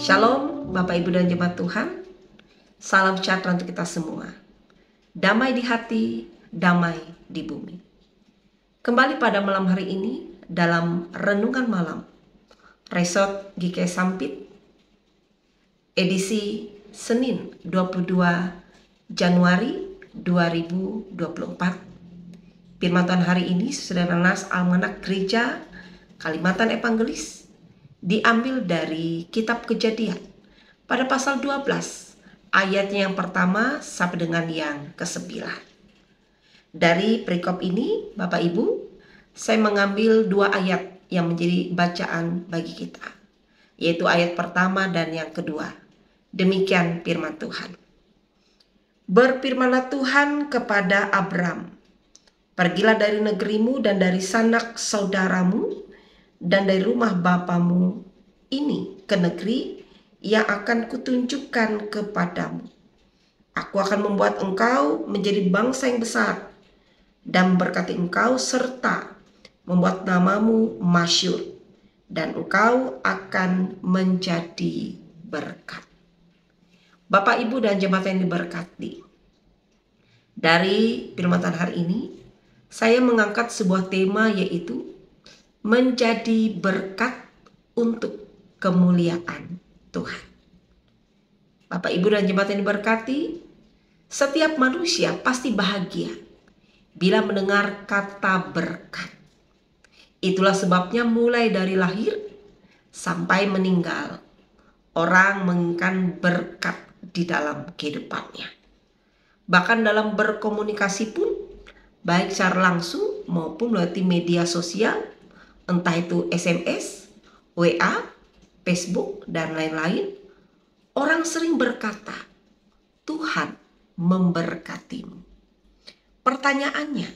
Shalom Bapak Ibu dan Jemaat Tuhan. Salam sejahtera untuk kita semua. Damai di hati, damai di bumi. Kembali pada malam hari ini dalam Renungan Malam Resort GK Sampit, edisi Senin 22 Januari 2024. Firman Tuhan hari ini Saudara Nas Almanak Gereja Kalimantan Evangelis diambil dari kitab Kejadian pada pasal 12 ayatnya yang pertama sampai dengan yang ke-9. Dari perikop ini Bapak Ibu, saya mengambil dua ayat yang menjadi bacaan bagi kita, yaitu ayat pertama dan yang kedua. Demikian firman Tuhan. Berfirmanlah Tuhan kepada Abram, pergilah dari negerimu dan dari sanak saudaramu dan dari rumah bapamu ini ke negeri yang akan kutunjukkan kepadamu. Aku akan membuat engkau menjadi bangsa yang besar dan memberkati engkau serta membuat namamu masyhur, dan engkau akan menjadi berkat. Bapak Ibu dan jemaat yang diberkati, dari firman Tuhan hari ini saya mengangkat sebuah tema, yaitu menjadi berkat untuk kemuliaan Tuhan. Bapak Ibu dan jemaat yang diberkati, setiap manusia pasti bahagia bila mendengar kata berkat. Itulah sebabnya mulai dari lahir sampai meninggal, orang menginginkan berkat di dalam kehidupannya. Bahkan dalam berkomunikasi pun, baik secara langsung maupun melalui media sosial, entah itu SMS, WA, Facebook, dan lain-lain, orang sering berkata, Tuhan memberkatimu. Pertanyaannya,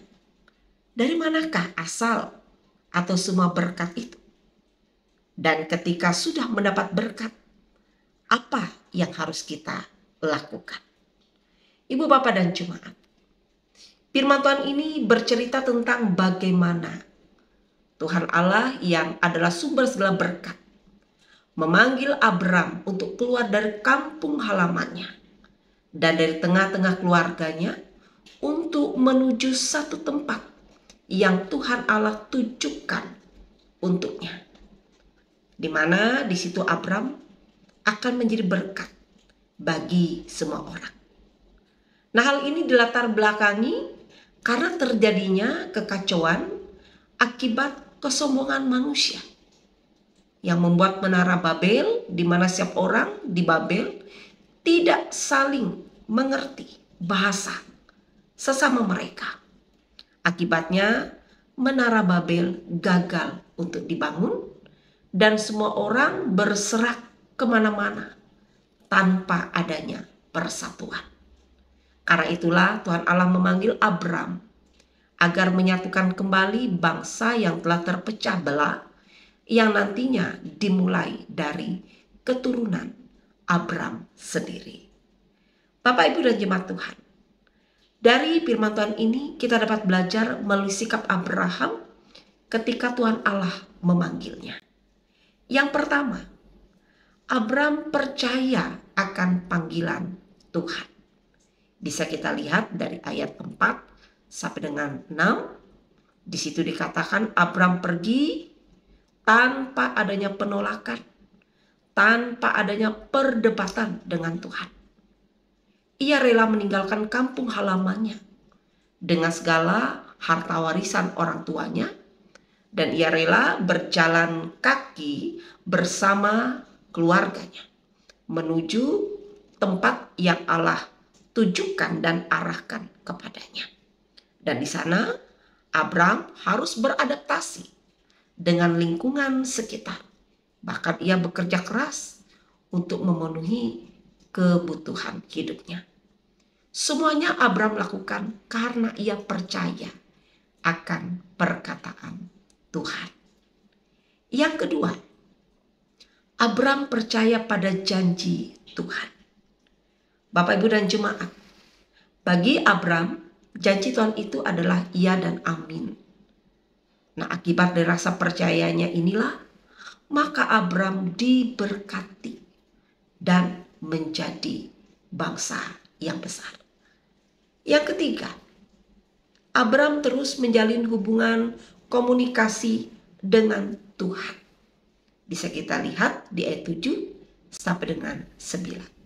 dari manakah asal atau semua berkat itu? Dan ketika sudah mendapat berkat, apa yang harus kita lakukan? Ibu, Bapak, dan Jemaat, firman Tuhan ini bercerita tentang bagaimana Tuhan Allah yang adalah sumber segala berkat memanggil Abram untuk keluar dari kampung halamannya dan dari tengah-tengah keluarganya untuk menuju satu tempat yang Tuhan Allah tunjukkan untuknya, di mana di situ Abram akan menjadi berkat bagi semua orang. Nah, hal ini dilatar belakangi karena terjadinya kekacauan akibat kesombongan manusia yang membuat menara Babel, di mana setiap orang di Babel tidak saling mengerti bahasa sesama mereka. Akibatnya menara Babel gagal untuk dibangun dan semua orang berserak kemana-mana tanpa adanya persatuan. Karena itulah Tuhan Allah memanggil Abram agar menyatukan kembali bangsa yang telah terpecah belah, yang nantinya dimulai dari keturunan Abram sendiri. Bapak, Ibu, dan jemaat Tuhan, dari firman Tuhan ini kita dapat belajar melalui sikap Abraham ketika Tuhan Allah memanggilnya. Yang pertama, Abram percaya akan panggilan Tuhan. Bisa kita lihat dari ayat 4 sampai dengan 6. Di situ dikatakan Abram pergi tanpa adanya penolakan, tanpa adanya perdebatan dengan Tuhan. Ia rela meninggalkan kampung halamannya dengan segala harta warisan orang tuanya, dan ia rela berjalan kaki bersama keluarganya menuju tempat yang Allah tujukan dan arahkan kepadanya. Dan di sana Abram harus beradaptasi dengan lingkungan sekitar. Bahkan ia bekerja keras untuk memenuhi kebutuhan hidupnya. Semuanya Abram lakukan karena ia percaya akan perkataan Tuhan. Yang kedua, Abram percaya pada janji Tuhan. Bapak, Ibu, dan jemaat, bagi Abram, janji Tuhan itu adalah iya dan amin. Nah, akibat dari rasa percayanya inilah, maka Abram diberkati dan menjadi bangsa yang besar. Yang ketiga, Abram terus menjalin hubungan komunikasi dengan Tuhan. Bisa kita lihat di ayat 7 sampai dengan 9.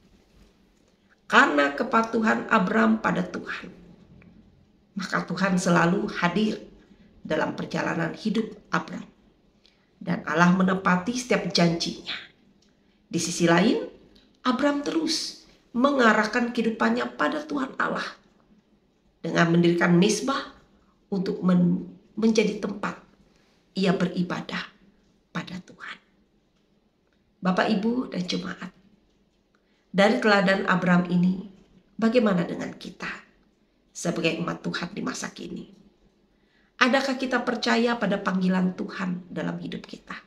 Karena kepatuhan Abram pada Tuhan, maka Tuhan selalu hadir dalam perjalanan hidup Abram. Dan Allah menepati setiap janjinya. Di sisi lain, Abram terus mengarahkan kehidupannya pada Tuhan Allah dengan mendirikan mezbah untuk menjadi tempat ia beribadah pada Tuhan. Bapak, Ibu, dan jemaat, dari teladan Abram ini, bagaimana dengan kita sebagai umat Tuhan di masa kini? Adakah kita percaya pada panggilan Tuhan dalam hidup kita?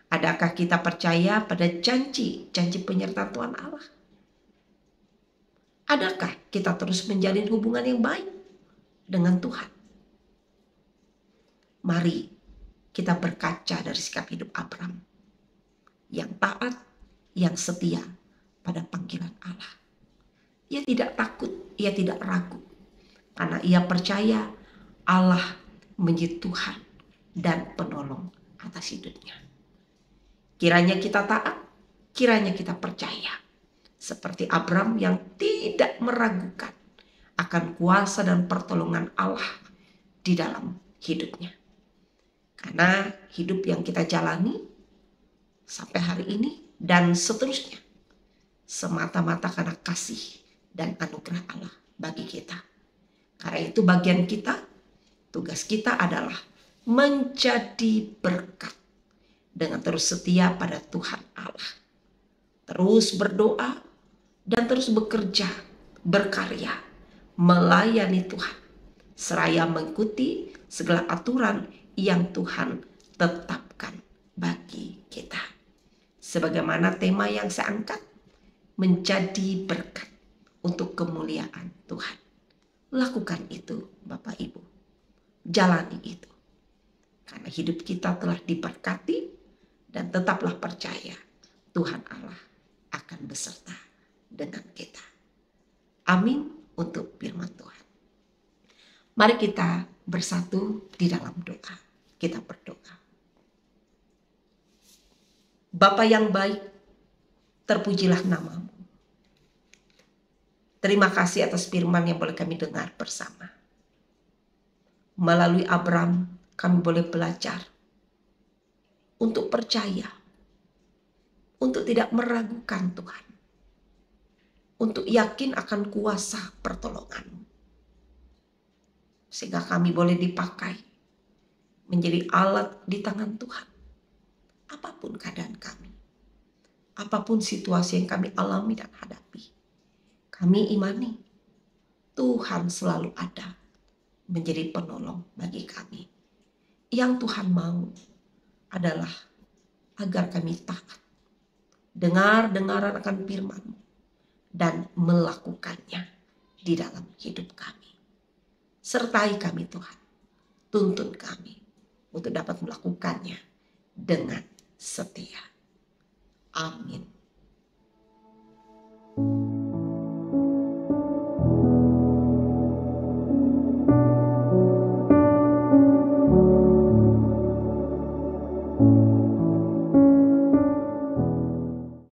Adakah kita percaya pada janji penyertaan Tuhan Allah? Adakah kita terus menjalin hubungan yang baik dengan Tuhan? Mari kita berkaca dari sikap hidup Abram yang taat, yang setia pada panggilan Allah. Ia tidak takut, ia tidak ragu, karena ia percaya Allah menjadi Tuhan dan penolong atas hidupnya. Kiranya kita taat, kiranya kita percaya, seperti Abram yang tidak meragukan akan kuasa dan pertolongan Allah di dalam hidupnya. Karena hidup yang kita jalani sampai hari ini dan seterusnya semata-mata karena kasih dan anugerah Allah bagi kita. Karena itu bagian kita, tugas kita adalah menjadi berkat dengan terus setia pada Tuhan Allah. Terus berdoa dan terus bekerja, berkarya, melayani Tuhan, seraya mengikuti segala aturan yang Tuhan tetapkan bagi kita. Sebagaimana tema yang saya angkat, menjadi berkat untuk kemuliaan Tuhan. Lakukan itu, Bapak Ibu. Jalani itu. Karena hidup kita telah diberkati dan tetaplah percaya Tuhan Allah akan beserta dengan kita. Amin untuk firman Tuhan. Mari kita bersatu di dalam doa. Kita berdoa. Bapa yang baik, terpujilah namamu. Terima kasih atas firman yang boleh kami dengar bersama. Melalui Abram, kami boleh belajar untuk percaya, untuk tidak meragukan Tuhan, untuk yakin akan kuasa pertolongan-Mu. Sehingga kami boleh dipakai menjadi alat di tangan Tuhan. Apapun keadaan kami, apapun situasi yang kami alami dan hadapi, kami imani Tuhan selalu ada menjadi penolong bagi kami. Yang Tuhan mau adalah agar kami taat, dengar-dengaran akan firman-Mu, dan melakukannya di dalam hidup kami. Sertai kami Tuhan, tuntun kami untuk dapat melakukannya dengan setia. Amin.